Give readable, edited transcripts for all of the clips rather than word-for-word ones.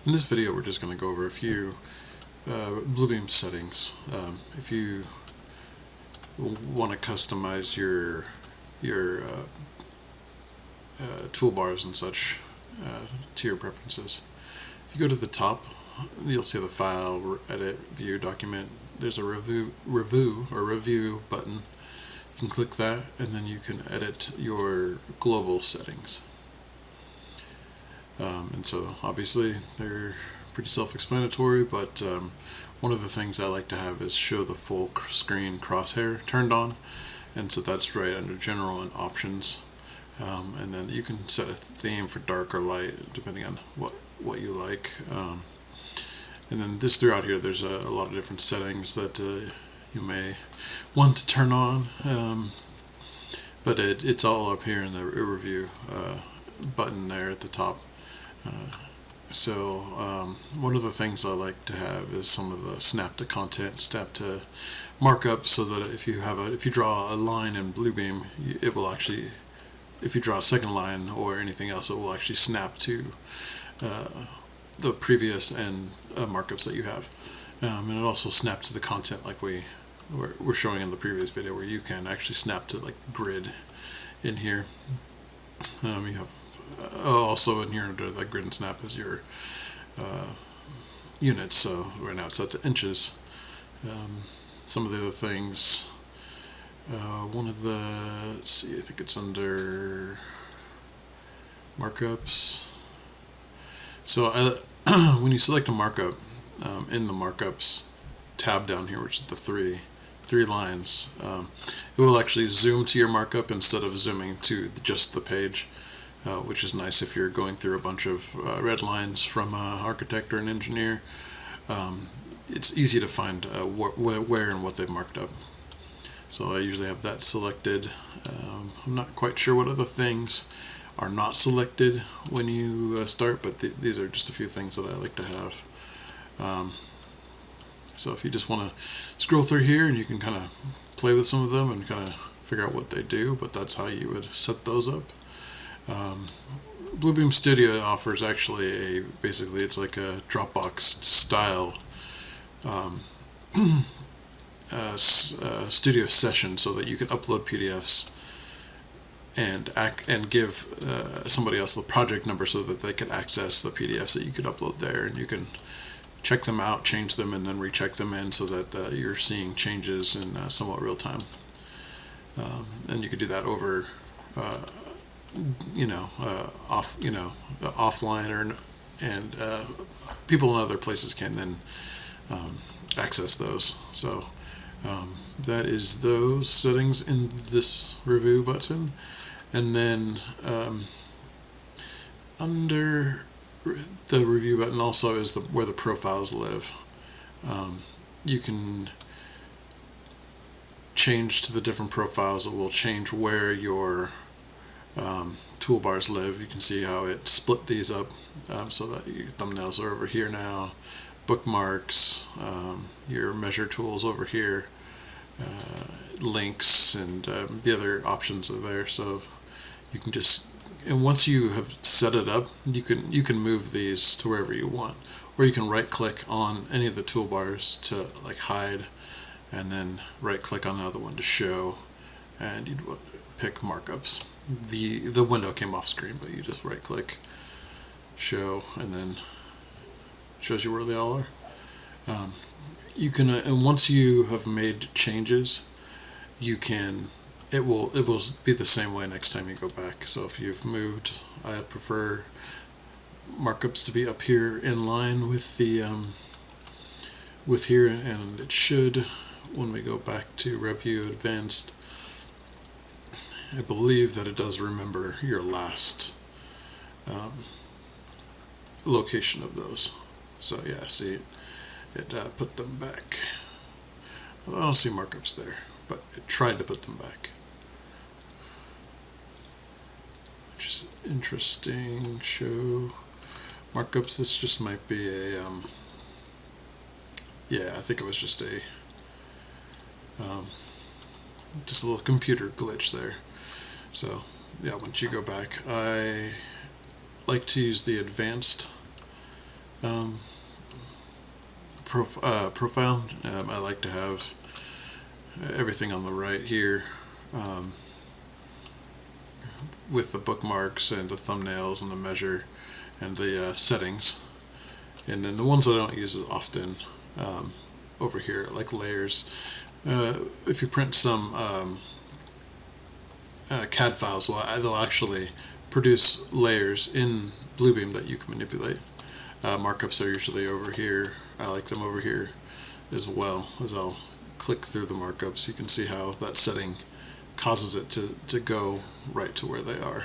In this video, we're just going to go over a few Bluebeam settings. If you want to customize your toolbars and such to your preferences, if you go to the top, you'll see the File, Edit, View, Document. There's a review button. You can click that, and then you can edit your global settings. And so obviously they're pretty self-explanatory, but one of the things I like to have is show the full screen crosshair turned on, and so that's right under General and Options, and then you can set a theme for dark or light depending on what you like, and then this throughout here there's a lot of different settings that you may want to turn on, but it's all up here in the review button there at the top. One of the things I like to have is some of the snap to content, snap to markup, so that if you draw a line in Bluebeam, it will actually, if you draw a second line or anything else, it will actually snap to the previous and markups that you have, and it also snaps to the content like we're showing in the previous video, where you can actually snap to like the grid in here. You have also in here under the grid and snap is your units, so right now it's set to inches. Some of the other things, one of the, let's see, I think it's under markups. So when you select a markup, in the markups tab down here, which is the three lines, it will actually zoom to your markup instead of zooming to just the page. Which is nice if you're going through a bunch of red lines from an architect or an engineer. It's easy to find where and what they've marked up. So I usually have that selected. I'm not quite sure what other things are not selected when you start, but these are just a few things that I like to have. So if you just want to scroll through here, and you can kind of play with some of them and kind of figure out what they do, but that's how you would set those up. Bluebeam Studio offers actually basically it's like a Dropbox style studio session, so that you can upload PDFs and give somebody else the project number so that they can access the PDFs that you could upload there, and you can check them out, change them, and then recheck them in, so that you're seeing changes in somewhat real time. And you could do that over offline, and people in other places can then access those. So that is those settings in this review button, and then under the review button also is where the profiles live. You can change to the different profiles. It will change where your toolbars live. You can see how it split these up, so that your thumbnails are over here now, bookmarks, your measure tools over here, links, and the other options are there. So you can just, and once you have set it up, you can move these to wherever you want, or you can right click on any of the toolbars to like hide, and then right click on the other one to show, and you'd pick markups. The window came off screen, but you just right click, show, and then shows you where they all are. You can and once you have made changes, you can, it will be the same way next time you go back. So if you've moved, I prefer markups to be up here in line with the with here, and it should, when we go back to Review Advanced, I believe that it does remember your last location of those. So yeah, see, it put them back. I don't see markups there, but it tried to put them back, which is interesting. Show markups. This just might be a yeah, I think it was just a little computer glitch there. So yeah, once you go back, I like to use the advanced Um, Profile, I like to have everything on the right here, with the bookmarks and the thumbnails and the measure and the settings. And then the ones I don't use as often, over here, like layers. If you print some CAD files, well, they'll actually produce layers in Bluebeam that you can manipulate. Markups are usually over here. I like them over here as well, as I'll click through the markups. You can see how that setting causes it to go right to where they are.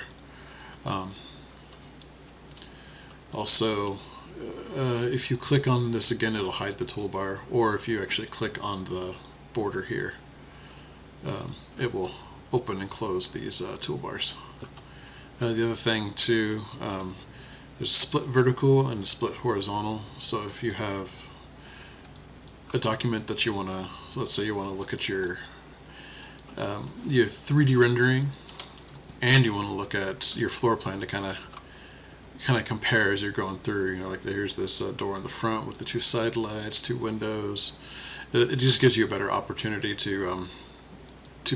Also, if you click on this again, it'll hide the toolbar, or if you actually click on the border here, it will open and close these toolbars. The other thing too, there's a split vertical and a split horizontal. So if you have a document that you want to, let's say you want to look at your 3D rendering, and you want to look at your floor plan to kind of compare as you're going through. You know, like here's this door in the front with the 2 side lights, 2 windows. It just gives you a better opportunity to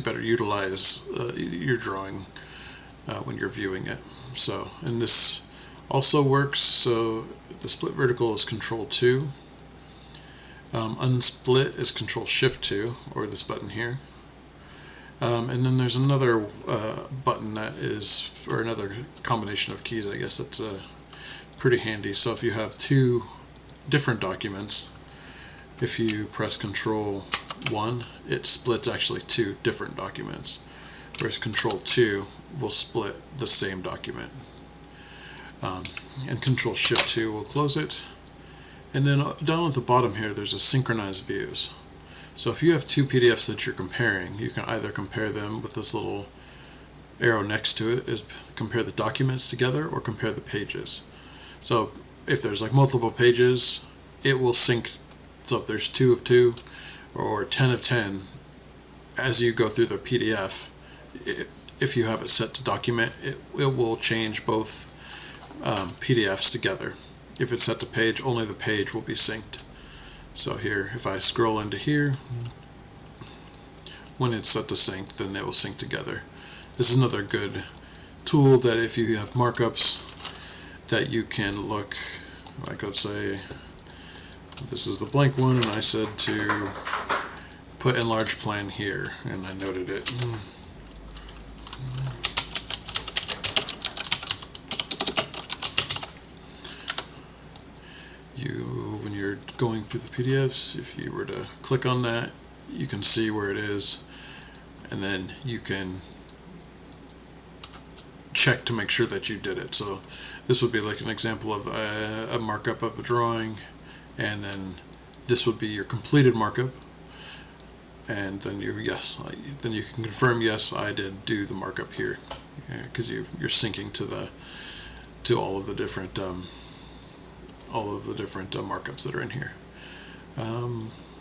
better utilize your drawing when you're viewing it. So, and this also works. So the split vertical is Control 2. Unsplit is Control Shift 2, or this button here. And then there's another button that is, or another combination of keys, I guess, that's pretty handy. So if you have 2 different documents, if you press Control 1, it splits actually 2 different documents, whereas Control 2 will split the same document. And Control Shift 2 will close it. And then down at the bottom here, there's a synchronize views. So if you have 2 PDFs that you're comparing, you can either compare them with this little arrow next to it, is compare the documents together, or compare the pages. So if there's like multiple pages, it will sync. So if there's 2 of 2 or 10 of 10, as you go through the PDF, if you have it set to document, it will change both PDFs together. If it's set to page, only the page will be synced. So here, if I scroll into here, when it's set to sync, then they will sync together. This is another good tool that if you have markups that you can look, like let's say this is the blank one, and I said to put enlarge plan here, and I noted it. When you're going through the PDFs, if you were to click on that, you can see where it is, and then you can check to make sure that you did it. So this would be like an example of a markup of a drawing, and then this would be your completed markup, and then then you can confirm, yes, I did do the markup here, because you're syncing to all of the different markups that are in here.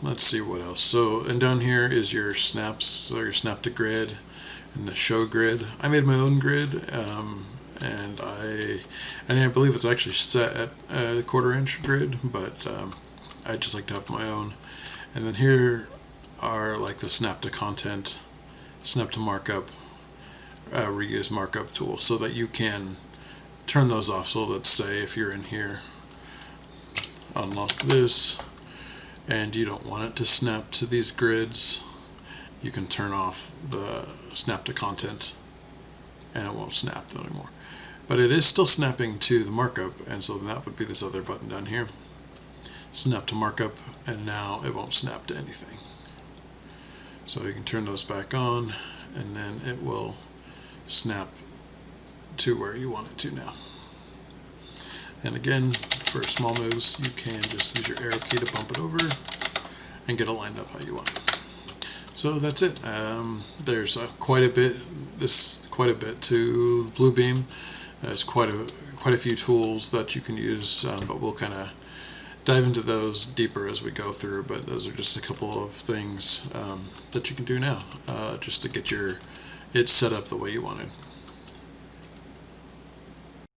Let's see what else. So, and down here is your snaps, so your snap to grid and the show grid. I made my own grid, and I believe it's actually set at a 1/4 inch grid, but I just like to have my own. And then here are like the snap to content, snap to markup, reuse markup tools, so that you can turn those off. So let's say if you're in here, unlock this, and you don't want it to snap to these grids, you can turn off the snap to content, and it won't snap anymore. But it is still snapping to the markup, and so that would be this other button down here, snap to markup, and now it won't snap to anything. So you can turn those back on, and then it will snap to where you want it to now. And again, for small moves, you can just use your arrow key to bump it over and get it lined up how you want. So that's it. There's quite a bit to Bluebeam. There's quite a few tools that you can use, but we'll kind of dive into those deeper as we go through. But those are just a couple of things that you can do now, just to get it set up the way you wanted.